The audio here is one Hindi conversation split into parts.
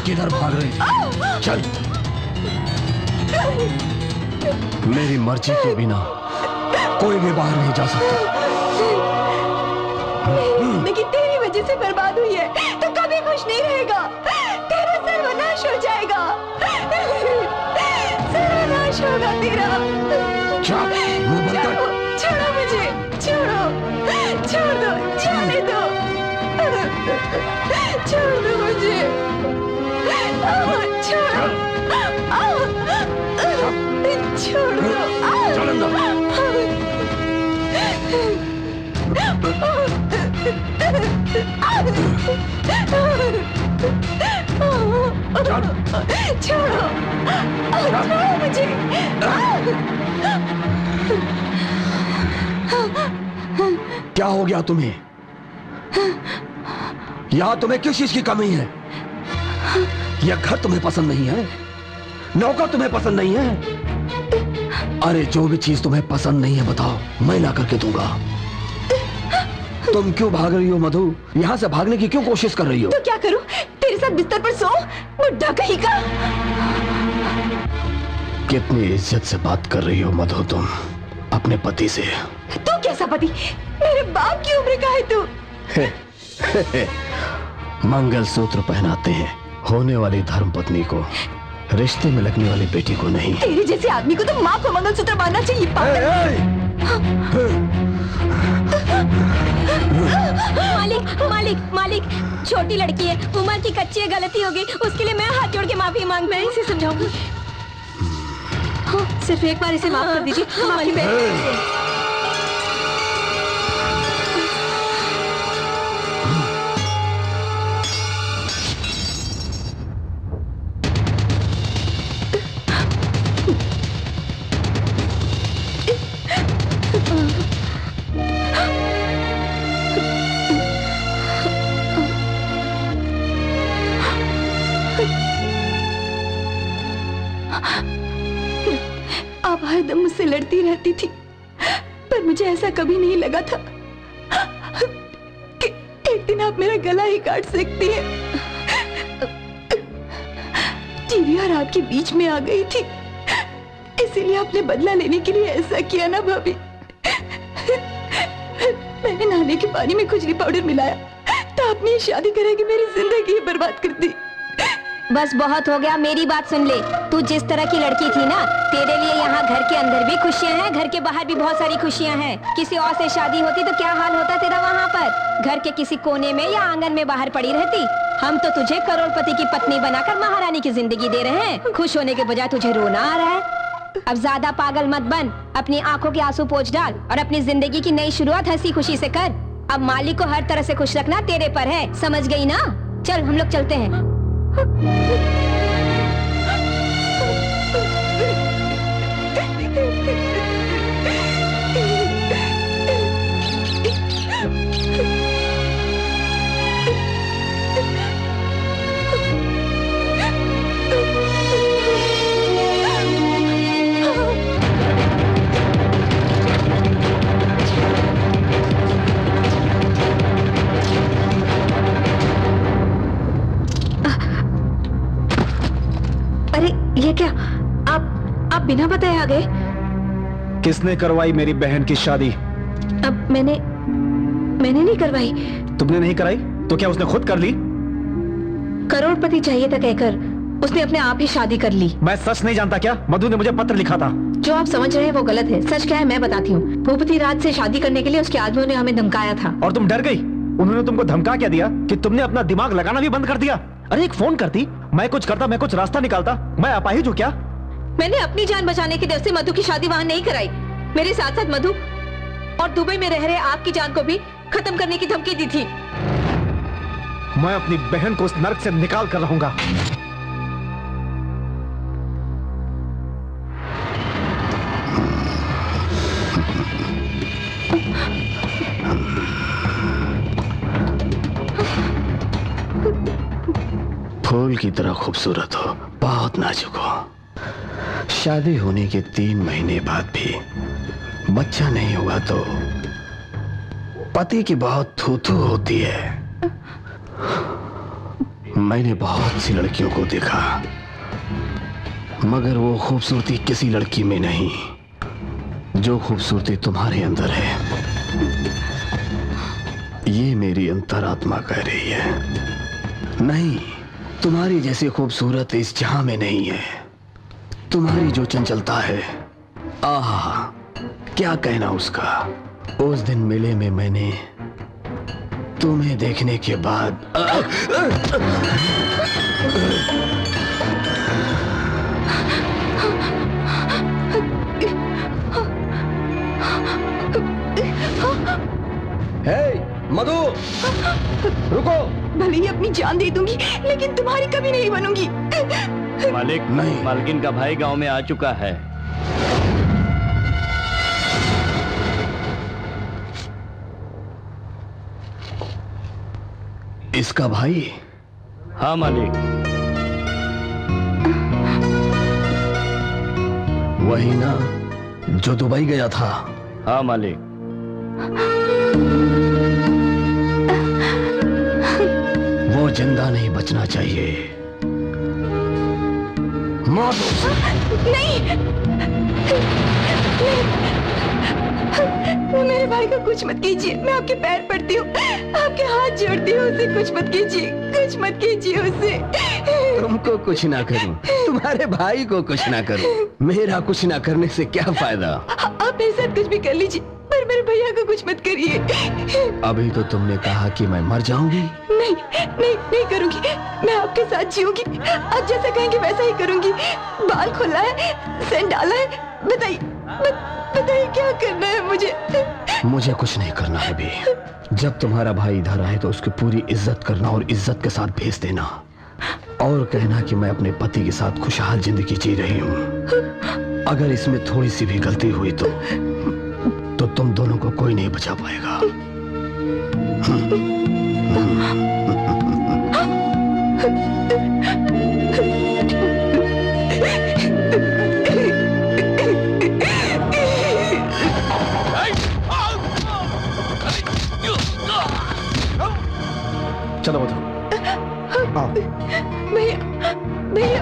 किधर भाग रही थी? चल। मेरी मर्जी के बिना कोई भी बाहर नहीं जा सकता। जिंदगी तेरी वजह से बर्बाद हुई है, तो कभी खुश नहीं रहेगा। तेरा सर्वनाश हो जाएगा, सर्वनाश होगा तेरा। छोड़ो मुझे, छोड़ो, छोड़ दो, जाने दो, छोड़ दो मुझे, छोड़ो, छोड़ दो। छोड़ो, छोड़ो मुझे। क्या हो गया तुम्हें? यहां तुम्हें किस चीज की कमी है? यह घर तुम्हें पसंद नहीं है? नौकर तुम्हें पसंद नहीं है? अरे जो भी चीज तुम्हें पसंद नहीं है बताओ, मैं ला करके दूंगा। तुम क्यों भाग रही हो मधु? यहाँ से भागने की क्यों कोशिश कर रही हो? तो क्या करूं? तेरे साथ बिस्तर पर सो, बुढ़ा कहीं का। कितनी इज्जत से बात कर रही हो मधु तुम अपने पति से। तू कैसा पति? मेरे बाप की उम्र का है तू। मंगलसूत्र पहनाते हैं होने वाली धर्म पत्नी को, रिश्ते में लगने वाली बेटी को नहीं। तेरे जैसे आदमी को तो माँ को मंगलसूत्र बांधना चाहिए। मालिक मालिक मालिक, छोटी लड़की है, उम्र की कच्ची है, गलती हो गई, उसके लिए मैं हाथ जोड़ के माफी मांग। मैं इसे समझाऊंगी। सिर्फ एक बार इसे माफ कर दीजिए। आप हरदम मुझसे लड़ती रहती थी, पर मुझे ऐसा कभी नहीं लगा था कि एक दिन आप मेरा गला ही काट सकती हैं। जीविया रात के बीच में आ गई थी, इसीलिए आपने बदला लेने के लिए ऐसा किया ना भाभी। मैंने नहाने के पानी में खुजली पाउडर मिलाया तो आपने ये शादी करके मेरी जिंदगी बर्बाद कर दी। बस बहुत हो गया, मेरी बात सुन ले। तू जिस तरह की लड़की थी ना, तेरे लिए यहाँ घर के अंदर भी खुशियाँ हैं, घर के बाहर भी बहुत सारी खुशियाँ हैं। किसी और से शादी होती तो क्या हाल होता तेरा वहाँ पर? घर के किसी कोने में या आंगन में बाहर पड़ी रहती। हम तो तुझे करोड़पति की पत्नी बनाकर महारानी की जिंदगी दे रहे हैं। खुश होने के बजाय तुझे रोना आ रहा है। अब ज्यादा पागल मत बन, अपनी आंखों के आंसू पोंछ डाल और अपनी जिंदगी की नई शुरुआत हंसी खुशी से कर। अब मालिक को हर तरह से खुश रखना तेरे पर है, समझ गई ना? चल हम लोग चलते हैं। ये क्या? आप बिना बताए आ गए? किसने करवाई मेरी बहन की शादी? अब मैंने नहीं करवाई। तुमने नहीं कराई तो क्या उसने खुद कर ली? करोड़पति चाहिए था कहकर उसने अपने आप ही शादी कर ली। मैं सच नहीं जानता क्या? मधु ने मुझे पत्र लिखा था। जो आप समझ रहे हैं वो गलत है। सच क्या है मैं बताती हूँ। भूपति राज से शादी करने के लिए उसके आदमियों ने हमें धमकाया था। और तुम डर गई? उन्होंने तुमको धमका क्या दिया कि तुमने अपना दिमाग लगाना भी बंद कर दिया? अरे एक फोन करती, मैं कुछ करता, मैं कुछ रास्ता निकालता। मैं अपाहिज हूँ क्या? मैंने अपनी जान बचाने के डर से मधु की शादी वहां नहीं कराई। मेरे साथ साथ मधु और दुबई में रह रहे आपकी जान को भी खत्म करने की धमकी दी थी। मैं अपनी बहन को उस नर्क से निकाल कर रहूंगा। फूल की तरह खूबसूरत हो, बहुत नाजुक हो। शादी होने के 3 महीने बाद भी बच्चा नहीं हुआ तो पति की बहुत थू-थू होती है। मैंने बहुत सी लड़कियों को देखा, मगर वो खूबसूरती किसी लड़की में नहीं जो खूबसूरती तुम्हारे अंदर है। ये मेरी अंतरात्मा कह रही है। नहीं, तुम्हारी जैसी खूबसूरत इस जहां में नहीं है। तुम्हारी जो चंचलता है, आहा, क्या कहना उसका। उस दिन मेले में मैंने तुम्हें देखने के बाद मधु, रुको। भले ही अपनी जान दे दूंगी, लेकिन तुम्हारी कभी नहीं बनूंगी। मालिक, नहीं। मालकिन का भाई गांव में आ चुका है। इसका भाई? हाँ मालिक। वही ना जो दुबई गया था? हाँ मालिक। वो जिंदा नहीं बचना चाहिए। मारो उसे। नहीं, मेरे भाई को कुछ मत कीजिए। मैं आपके पैर पड़ती हूँ, आपके हाथ जोड़ती हूँ। उसे कुछ मत कीजिए, कुछ मत कीजिए उसे। तुमको कुछ ना करूं, तुम्हारे भाई को कुछ ना करूं, मेरा कुछ ना करने से क्या फायदा? आप मेरे साथ कुछ भी कर लीजिए, पर मेरे भैया को कुछ मत करिए। अभी तो तुमने कहा कि मैं मर जाऊंगी। नहीं नहीं नहीं करूंगी, मैं आपके साथ जीऊंगी। आप जैसा कहेंगे वैसा ही करूंगी। बाल खुला है, सेंट डाला है। बताइए बताइए क्या करना है मुझे? मुझे कुछ नहीं करना है भी। जब तुम्हारा भाई इधर आए तो उसकी पूरी इज्जत करना और इज्जत के साथ भेज देना, और कहना कि मैं अपने पति के साथ खुशहाल जिंदगी जी रही हूँ। अगर इसमें थोड़ी सी भी गलती हुई तो तुम दोनों को कोई नहीं बचा पाएगा। चलो बताओ। भैया भैया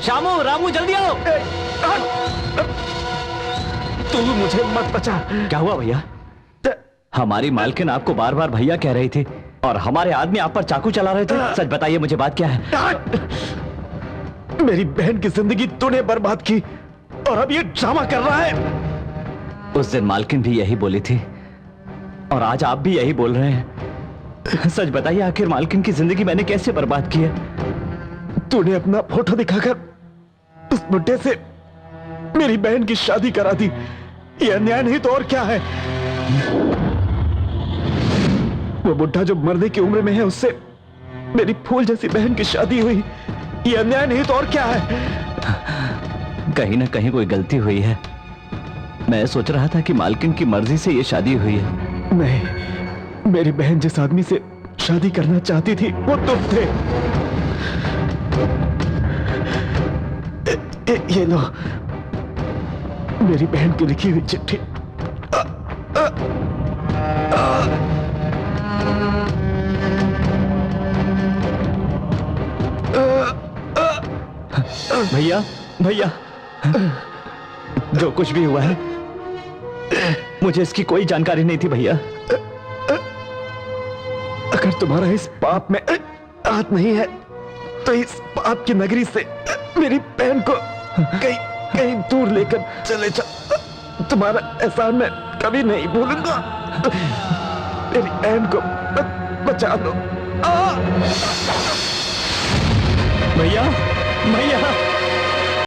शामू, रामू, जल्दी आओ। तू मुझे मत बचा। क्या हुआ भैया? हमारी मालकिन आपको बार बार भैया कह रही थी और हमारे आदमी आप पर चाकू चला रहे थे। सच बताइए मुझे, बात क्या है? मेरी बहन की जिंदगी तूने बर्बाद की और अब ये ड्रामा कर रहा है। उस दिन मालकिन भी यही बोली थी और आज आप भी यही बोल रहे हैं। सच बताइए, आखिर मालकिन की जिंदगी मैंने कैसे बर्बाद की है? तूने अपना फोटो दिखाकर उस बुड्ढे से मेरी बहन की शादी करा दी। ये अन्याय नहीं तो और क्या है? वो बुड्ढा जो मरने की उम्र में है, उससे मेरी फूल जैसी बहन की शादी हुई। ये अन्याय नहीं तो और क्या है? कहीं ना कहीं कोई गलती हुई है। मैं सोच रहा था कि मालकिन की मर्जी से ये शादी हुई है। नहीं, मेरी बहन जिस आदमी से शादी करना चाहती थी वो तुम थे। ये लो, मेरी बहन की लिखी हुई चिट्ठी। भैया, भैया, जो कुछ भी हुआ है मुझे इसकी कोई जानकारी नहीं थी भैया। अगर तुम्हारा इस पाप में हाथ नहीं है तो इस पाप की नगरी से मेरी बहन को कहीं कहीं दूर लेकर चले जाओ। तुम्हारा एहसान मैं कभी नहीं भूलूंगा। मेरी बहन को बचा लो। भैया, भैया,